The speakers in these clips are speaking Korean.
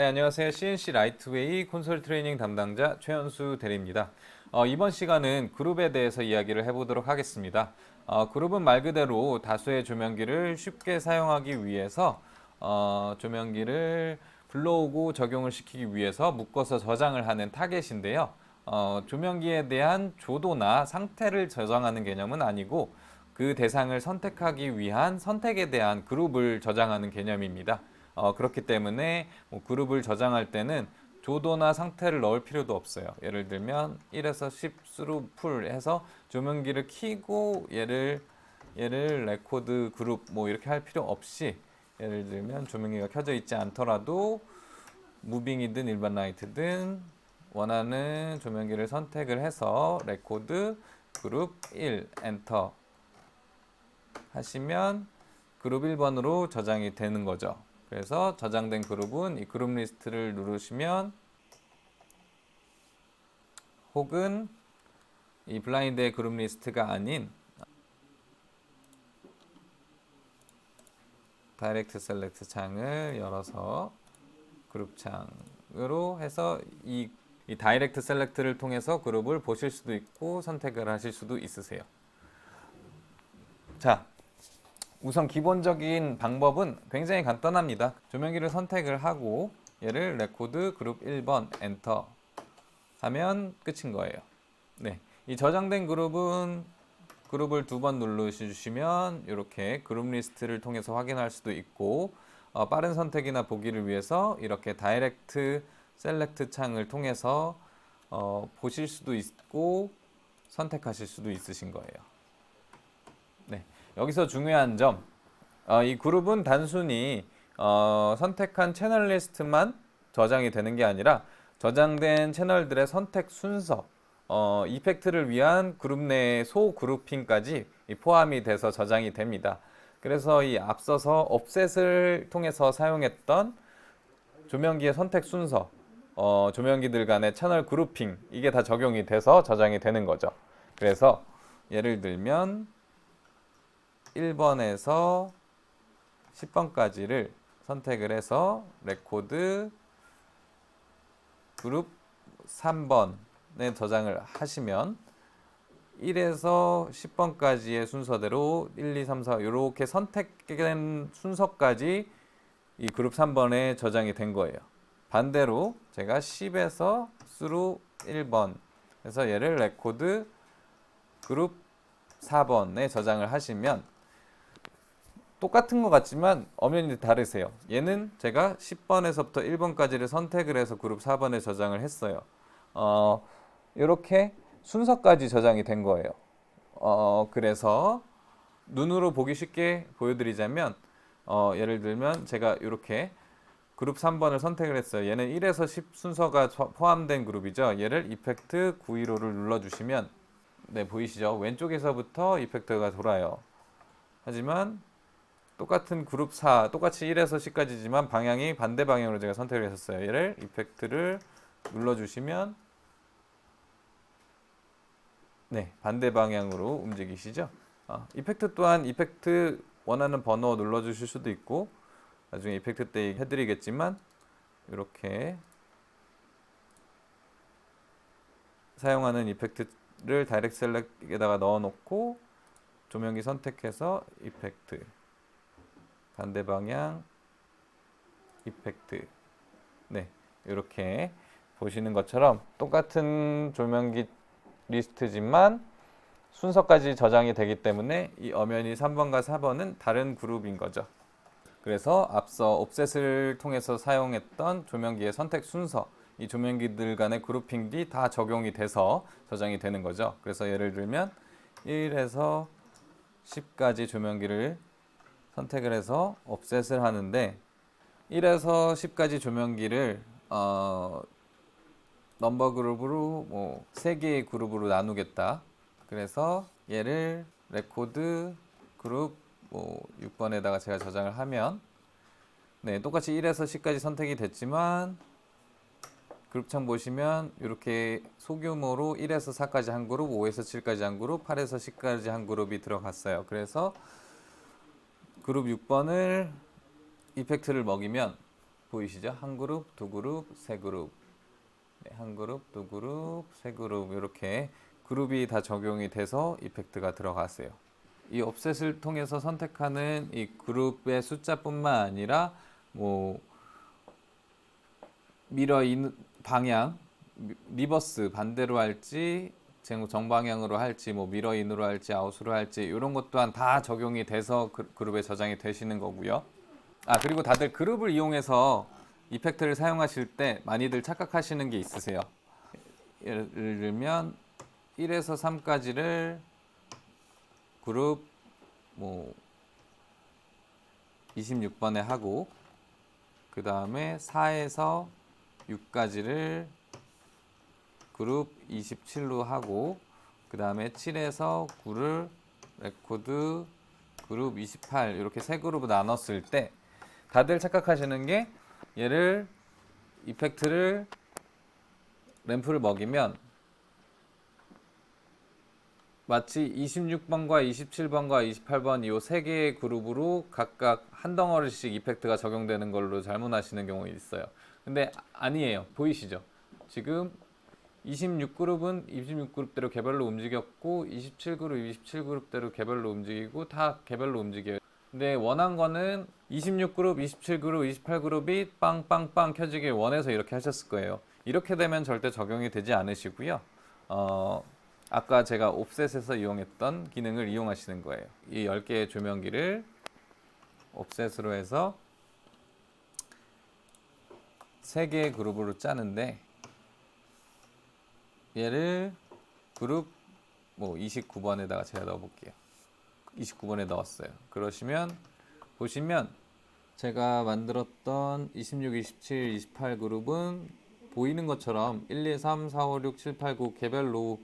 네, 안녕하세요. CNC 라이트웨이 콘솔 트레이닝 담당자 최현수 대리입니다. 이번 시간은 그룹에 대해서 이야기를 해보도록 하겠습니다. 그룹은 말 그대로 다수의 조명기를 쉽게 사용하기 위해서 조명기를 불러오고 적용을 시키기 위해서 묶어서 저장을 하는 타겟인데요. 조명기에 대한 조도나 상태를 저장하는 개념은 아니고 그 대상을 선택하기 위한 선택에 대한 그룹을 저장하는 개념입니다. 그렇기 때문에 뭐 그룹을 저장할 때는 조도나 상태를 넣을 필요도 없어요. 예를 들면 1에서 10 수루 풀 해서 조명기를 켜고 얘를 레코드 그룹 뭐 이렇게 할 필요 없이, 예를 들면 조명기가 켜져 있지 않더라도 무빙이든 일반 라이트든 원하는 조명기를 선택을 해서 레코드 그룹 1 엔터 하시면 그룹 1번으로 저장이 되는 거죠. 그래서 저장된 그룹은 이 그룹 리스트를 누르시면, 혹은 이 블라인드의 그룹 리스트가 아닌 다이렉트 셀렉트 창을 열어서 그룹 창으로 해서 이 다이렉트 셀렉트를 통해서 그룹을 보실 수도 있고 선택을 하실 수도 있으세요. 자, 우선 기본적인 방법은 굉장히 간단합니다. 조명기를 선택을 하고 얘를 레코드 그룹 1번 엔터 하면 끝인 거예요. 네, 이 저장된 그룹은 그룹을 2번 누르시면 이렇게 그룹 리스트를 통해서 확인할 수도 있고, 빠른 선택이나 보기를 위해서 이렇게 다이렉트 셀렉트 창을 통해서 보실 수도 있고 선택하실 수도 있으신 거예요. 네, 여기서 중요한 점, 이 그룹은 단순히 선택한 채널 리스트만 저장이 되는 게 아니라 저장된 채널들의 선택 순서, 이펙트를 위한 그룹 내 소그룹핑까지 포함이 돼서 저장이 됩니다. 그래서 이 앞서서 옵셋을 통해서 사용했던 조명기의 선택 순서, 조명기들 간의 채널 그룹핑, 이게 다 적용이 돼서 저장이 되는 거죠. 그래서 예를 들면 1번에서 10번까지를 선택을 해서 레코드 그룹 3번에 저장을 하시면 1에서 10번까지의 순서대로 1, 2, 3, 4 이렇게 선택된 순서까지 이 그룹 3번에 저장이 된 거예요. 반대로 제가 10에서 수루 1번 해서 얘를 레코드 그룹 4번에 저장을 하시면 똑같은 것 같지만 엄연히 다르세요. 얘는 제가 10번에서부터 1번까지를 선택을 해서 그룹 4번에 저장을 했어요. 이렇게 순서까지 저장이 된 거예요. 그래서 눈으로 보기 쉽게 보여드리자면, 예를 들면 제가 이렇게 그룹 3번을 선택을 했어요. 얘는 1에서 10 순서가 포함된 그룹이죠. 얘를 이펙트 915를 눌러주시면, 네, 보이시죠? 왼쪽에서부터 이펙트가 돌아요. 하지만 똑같은 그룹 4, 똑같이 1에서 10까지지만 방향이 반대 방향으로 제가 선택을 했었어요. 얘를 이펙트를 눌러주시면, 네, 반대 방향으로 움직이시죠. 이펙트 또한 이펙트 원하는 번호 눌러주실 수도 있고, 나중에 이펙트 때 해드리겠지만 이렇게 사용하는 이펙트를 다이렉트 셀렉트에다가 넣어놓고 조명기 선택해서 이펙트, 반대 방향 이펙트, 네, 이렇게 보시는 것처럼 똑같은 조명기 리스트지만 순서까지 저장이 되기 때문에 이 엄연히 3번과 4번은 다른 그룹인 거죠. 그래서 앞서 옵셋을 통해서 사용했던 조명기의 선택 순서, 이 조명기들 간의 그룹핑이 다 적용이 돼서 저장이 되는 거죠. 그래서 예를 들면 1에서 10까지 조명기를 선택을 해서 옵셋을 하는데, 1에서 10까지 조명기를 넘버 그룹으로 뭐 3개의 그룹으로 나누겠다. 그래서 얘를 레코드 그룹 뭐 6번에다가 제가 저장을 하면, 네, 똑같이 1에서 10까지 선택이 됐지만 그룹창 보시면 이렇게 소규모로 1에서 4까지 한 그룹, 5에서 7까지 한 그룹, 8에서 10까지 한 그룹이 들어갔어요. 그래서 그룹 6번을 이펙트를 먹이면 보이시죠? 한 그룹, 두 그룹, 세 그룹. 네, 한 그룹, 두 그룹, 세 그룹 이렇게 그룹이 다 적용이 돼서 이펙트가 들어갔어요. 이 옵셋을 통해서 선택하는 이 그룹의 숫자뿐만 아니라 뭐 미러 인 방향, 리버스 반대로 할지 정방향으로 할지 뭐 미러 인으로 할지 아웃으로 할지 이런 것 또한 다 적용이 돼서 그룹에 저장이 되시는 거고요. 아, 그리고 다들 그룹을 이용해서 이펙트를 사용하실 때 많이들 착각하시는 게 있으세요. 예를 들면 1에서 3까지를 그룹 뭐 26번에 하고 그 다음에 4에서 6까지를 그룹 27로 하고 그 다음에 7에서 9를 레코드 그룹 28 이렇게 세 그룹으로 나눴을 때 다들 착각하시는 게 얘를 이펙트를 램프를 먹이면 마치 26번과 27번과 28번 이 세 개의 그룹으로 각각 한 덩어리씩 이펙트가 적용되는 걸로 잘못 아시는 경우가 있어요. 근데 아니에요. 보이시죠? 지금 26그룹은 26그룹대로 개별로 움직였고 27그룹 27그룹대로 개별로 움직이고 다 개별로 움직여요. 근데 원한 거는 26그룹, 27그룹, 28그룹이 빵빵빵 켜지길 원해서 이렇게 하셨을 거예요. 이렇게 되면 절대 적용이 되지 않으시고요. 아까 제가 옵셋에서 이용했던 기능을 이용하시는 거예요. 이 10개의 조명기를 옵셋으로 해서 3개의 그룹으로 짜는데 얘를 그룹 뭐 29번에다가 제가 넣어볼게요. 29번에 넣었어요. 그러시면 보시면 제가 만들었던 26, 27, 28 그룹은 보이는 것처럼 1, 2, 3, 4, 5, 6, 7, 8, 9 개별로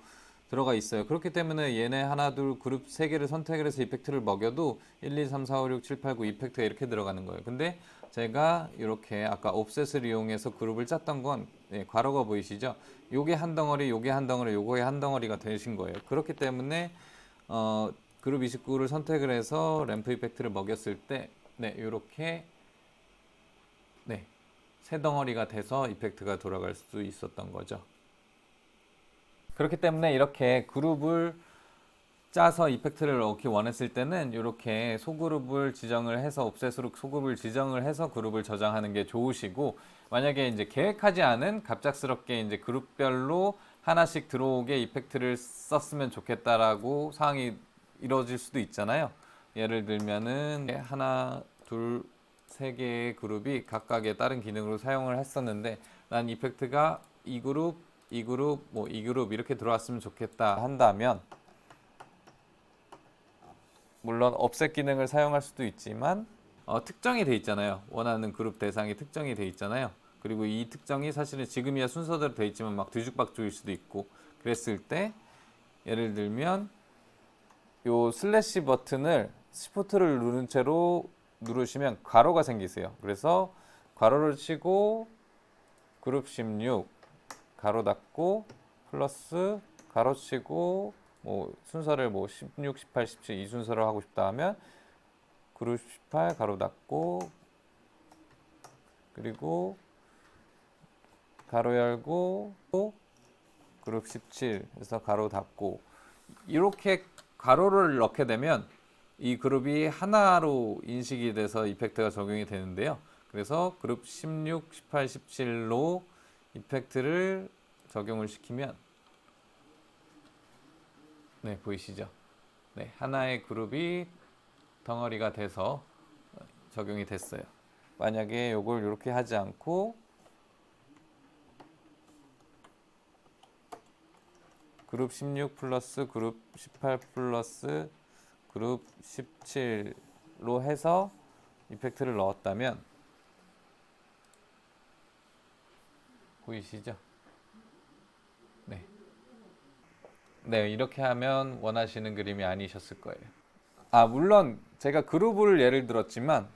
들어가 있어요. 그렇기 때문에 얘네 하나, 둘 그룹 3개를 선택을 해서 이펙트를 먹여도 1, 2, 3, 4, 5, 6, 7, 8, 9 이펙트가 이렇게 들어가는 거예요. 근데 제가 이렇게 아까 옵셋을 이용해서 그룹을 짰던 건 괄호가 보이시죠? 요게 한 덩어리, 요게 한 덩어리, 요거에 한 덩어리가 되신 거예요. 그렇기 때문에 그룹 29를 선택을 해서 램프 이펙트를 먹였을 때 이렇게 세 덩어리가 돼서 이펙트가 돌아갈 수 있었던 거죠. 그렇기 때문에 이렇게 그룹을 짜서 이펙트를 넣기 원했을 때는 이렇게 소그룹을 지정을 해서 옵셋으로 소그룹을 지정을 해서 그룹을 저장하는 게 좋으시고, 만약에 이제 계획하지 않은 갑작스럽게 이제 그룹별로 하나씩 들어오게 이펙트를 썼으면 좋겠다라고 상황이 이루어질 수도 있잖아요. 예를 들면은 하나, 둘, 세 개의 그룹이 각각의 다른 기능으로 사용을 했었는데 난 이펙트가 이 그룹, 이 그룹, 뭐 이 그룹 이렇게 들어왔으면 좋겠다 한다면, 물론 옵셋 기능을 사용할 수도 있지만 특정이 돼 있잖아요. 원하는 그룹 대상이 특정이 돼 있잖아요. 그리고 이 특정이 사실은 지금이야 순서대로 돼 있지만 막 뒤죽박죽일 수도 있고, 그랬을 때 예를 들면 요 슬래시 버튼을 시프트를 누른 채로 누르시면 괄호가 생기세요. 그래서 괄호를 치고 그룹 16 가로 닫고 플러스 가로 치고 뭐 순서를 뭐 16, 18, 17 이 순서로 하고 싶다 하면 그룹 18 가로 닫고 그리고 가로 열고 또 그룹 17 해서 가로 닫고, 이렇게 가로를 넣게 되면 이 그룹이 하나로 인식이 돼서 이펙트가 적용이 되는데요. 그래서 그룹 16, 18, 17로 이펙트를 적용을 시키면 보이시죠? 하나의 그룹이 덩어리가 돼서 적용이 됐어요. 만약에 이걸 이렇게 하지 않고 그룹 16 플러스 그룹 18 플러스 그룹 17로 해서 이펙트를 넣었다면 보이시죠? 이렇게 하면 원하시는 그림이 아니셨을 거예요. 물론 제가 그룹을 예를 들었지만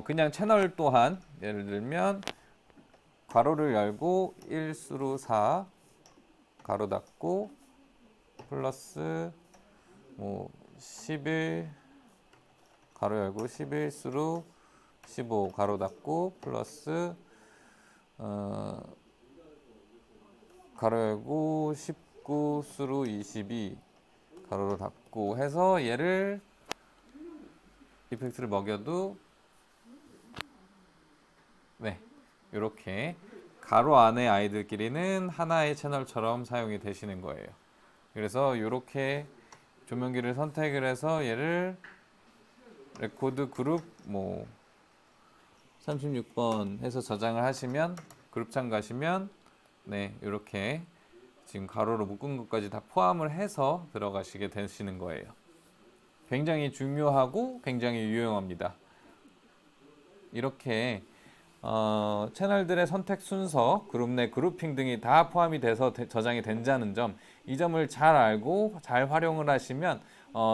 그냥 채널 또한 예를 들면 괄호를 열고 1수로 4 가로 닫고 플러스 뭐 11 가로 열고 11수로 15 가로 닫고 플러스 가로 열고 19 수로 22 가로로 닫고 해서 얘를 이펙트를 먹여도 네, 이렇게 가로 안에 아이들끼리는 하나의 채널처럼 사용이 되시는 거예요. 그래서 이렇게 조명기를 선택을 해서 얘를 레코드 그룹 36번 해서 저장을 하시면 그룹창 가시면 네, 이렇게 지금 가로로 묶은 것까지 다 포함을 해서 들어가시게 되시는 거예요. 굉장히 중요하고 굉장히 유용합니다. 이렇게 채널들의 선택 순서, 그룹 내 그룹핑 등이 다 포함이 돼서 저장이 된다는 점, 이 점을 잘 알고 잘 활용을 하시면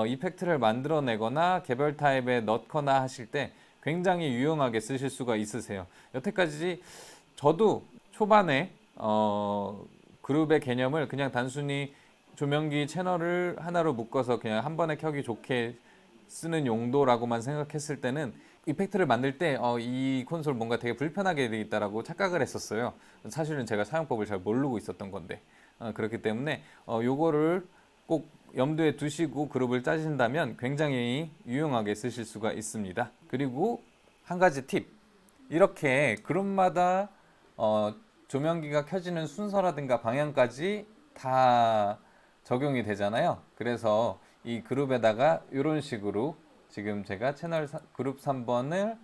이펙트를 만들어내거나 개별 타입에 넣거나 하실 때 굉장히 유용하게 쓰실 수가 있으세요. 여태까지 저도 초반에 그룹의 개념을 그냥 단순히 조명기 채널을 하나로 묶어서 그냥 한 번에 켜기 좋게 쓰는 용도라고만 생각했을 때는 이펙트를 만들 때 이 콘솔 뭔가 되게 불편하게 되어 있다라고 착각을 했었어요. 사실은 제가 사용법을 잘 모르고 있었던 건데 그렇기 때문에 요거를 꼭 염두에 두시고 그룹을 짜신다면 굉장히 유용하게 쓰실 수가 있습니다. 그리고 한 가지 팁, 이렇게 그룹마다 조명기가 켜지는 순서라든가 방향까지 다 적용이 되잖아요. 그래서 이 그룹에다가 이런 식으로 지금 제가 채널 그룹 3번을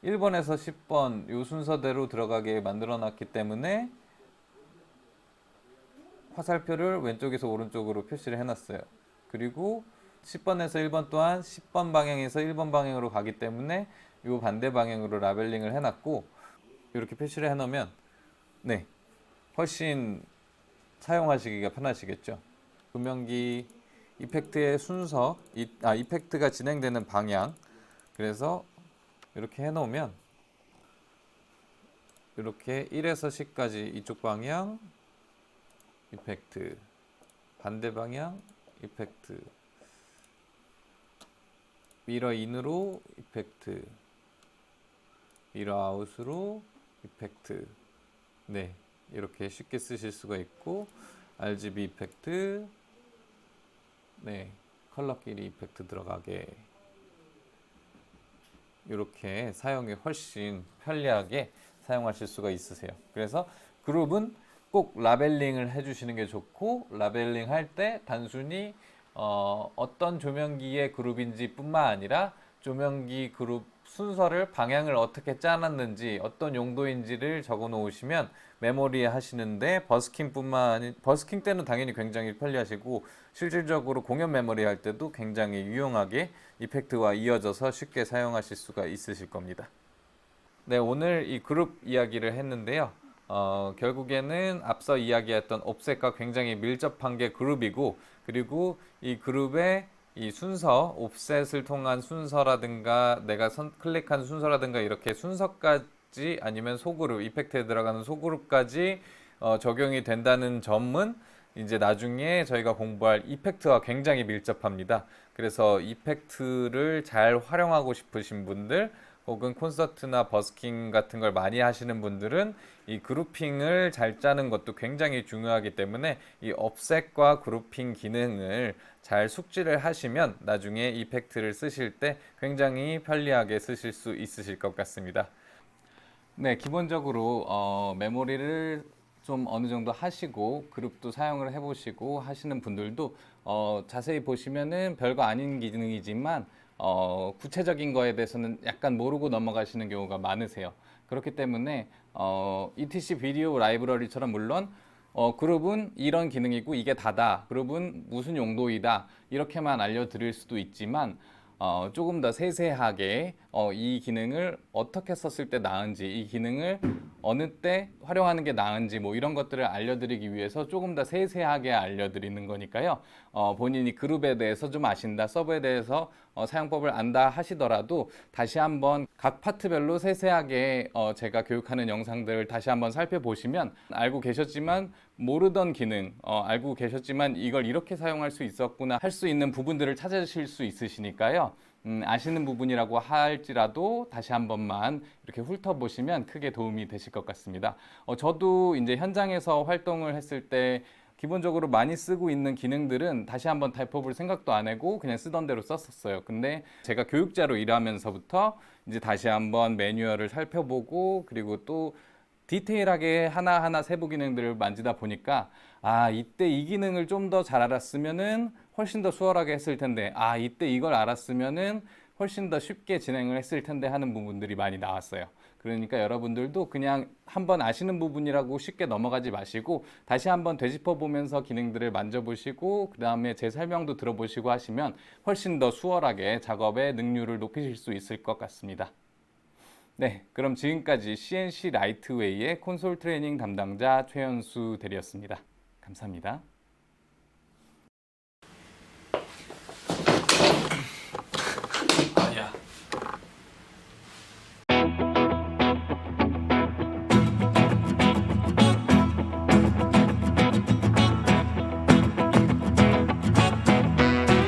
1번에서 10번 요 순서대로 들어가게 만들어 놨기 때문에 화살표를 왼쪽에서 오른쪽으로 표시를 해놨어요. 그리고 10번에서 1번 또한 10번 방향에서 1번 방향으로 가기 때문에 요 반대 방향으로 라벨링을 해놨고 이렇게 표시를 해놓으면 네, 훨씬 사용하시기가 편하시겠죠. 조명기 이펙트의 순서, 이펙트가 진행되는 방향, 그래서 이렇게 해놓으면 이렇게 1에서 10까지 이쪽 방향 이펙트, 반대 방향 이펙트, 미러 인으로 이펙트, 미러 아웃으로 이펙트, 네, 이렇게 쉽게 쓰실 수가 있고 RGB 이펙트, 네, 컬러끼리 이펙트 들어가게 이렇게 사용이 훨씬 편리하게 사용하실 수가 있으세요. 그래서 그룹은 꼭 라벨링을 해주시는 게 좋고 라벨링 할 때 단순히 어떤 조명기의 그룹인지 뿐만 아니라 조명기 그룹 순서를 방향을 어떻게 짜놨는지 어떤 용도인지를 적어 놓으시면 메모리 하시는데 버스킹 때는 당연히 굉장히 편리하시고 실질적으로 공연 메모리 할 때도 굉장히 유용하게 이펙트와 이어져서 쉽게 사용하실 수가 있으실 겁니다. 네, 오늘 이 그룹 이야기를 했는데요. 결국에는 앞서 이야기했던 옵셋과 굉장히 밀접한 게 그룹이고, 그리고 이 그룹의 이 순서, 옵셋을 통한 순서라든가 내가 클릭한 순서라든가 이렇게 순서까지 아니면 소그룹, 이펙트에 들어가는 소그룹까지 적용이 된다는 점은 이제 나중에 저희가 공부할 이펙트와 굉장히 밀접합니다. 그래서 이펙트를 잘 활용하고 싶으신 분들 혹은 콘서트나 버스킹 같은 걸 많이 하시는 분들은 이 그룹핑을 잘 짜는 것도 굉장히 중요하기 때문에 이 업셋과 그룹핑 기능을 잘 숙지를 하시면 나중에 이펙트를 쓰실 때 굉장히 편리하게 쓰실 수 있으실 것 같습니다. 네, 기본적으로 메모리를 좀 어느 정도 하시고 그룹도 사용을 해보시고 하시는 분들도 자세히 보시면은 별거 아닌 기능이지만 구체적인 거에 대해서는 약간 모르고 넘어가시는 경우가 많으세요. 그렇기 때문에 ETC 비디오 라이브러리처럼 물론 그룹은 이런 기능이고 이게 다다, 그룹은 무슨 용도이다 이렇게만 알려드릴 수도 있지만 조금 더 세세하게 이 기능을 어떻게 썼을 때 나은지, 이 기능을 어느 때 활용하는 게 나은지 뭐 이런 것들을 알려드리기 위해서 조금 더 세세하게 알려드리는 거니까요. 본인이 그룹에 대해서 좀 아신다, 서브에 대해서 사용법을 안다 하시더라도 다시 한번 각 파트별로 세세하게 제가 교육하는 영상들을 다시 한번 살펴보시면 알고 계셨지만 모르던 기능, 알고 계셨지만 이걸 이렇게 사용할 수 있었구나 할 수 있는 부분들을 찾으실 수 있으시니까요. 아시는 부분이라고 할지라도 다시 한 번만 이렇게 훑어보시면 크게 도움이 되실 것 같습니다. 저도 이제 현장에서 활동을 했을 때 기본적으로 많이 쓰고 있는 기능들은 다시 한번 타입해볼 생각도 안 하고 그냥 쓰던 대로 썼었어요. 근데 제가 교육자로 일하면서부터 이제 다시 한번 매뉴얼을 살펴보고 그리고 또 디테일하게 하나하나 세부 기능들을 만지다 보니까 이때 이 기능을 좀 더 잘 알았으면은 훨씬 더 수월하게 했을 텐데 이때 이걸 알았으면은 훨씬 더 쉽게 진행을 했을 텐데 하는 부분들이 많이 나왔어요. 그러니까 여러분들도 그냥 한번 아시는 부분이라고 쉽게 넘어가지 마시고 다시 한번 되짚어 보면서 기능들을 만져보시고 그 다음에 제 설명도 들어보시고 하시면 훨씬 더 수월하게 작업의 능률을 높이실 수 있을 것 같습니다. 네, 그럼 지금까지 CNC 라이트웨이의 콘솔 트레이닝 담당자 최현수 대리였습니다. 감사합니다.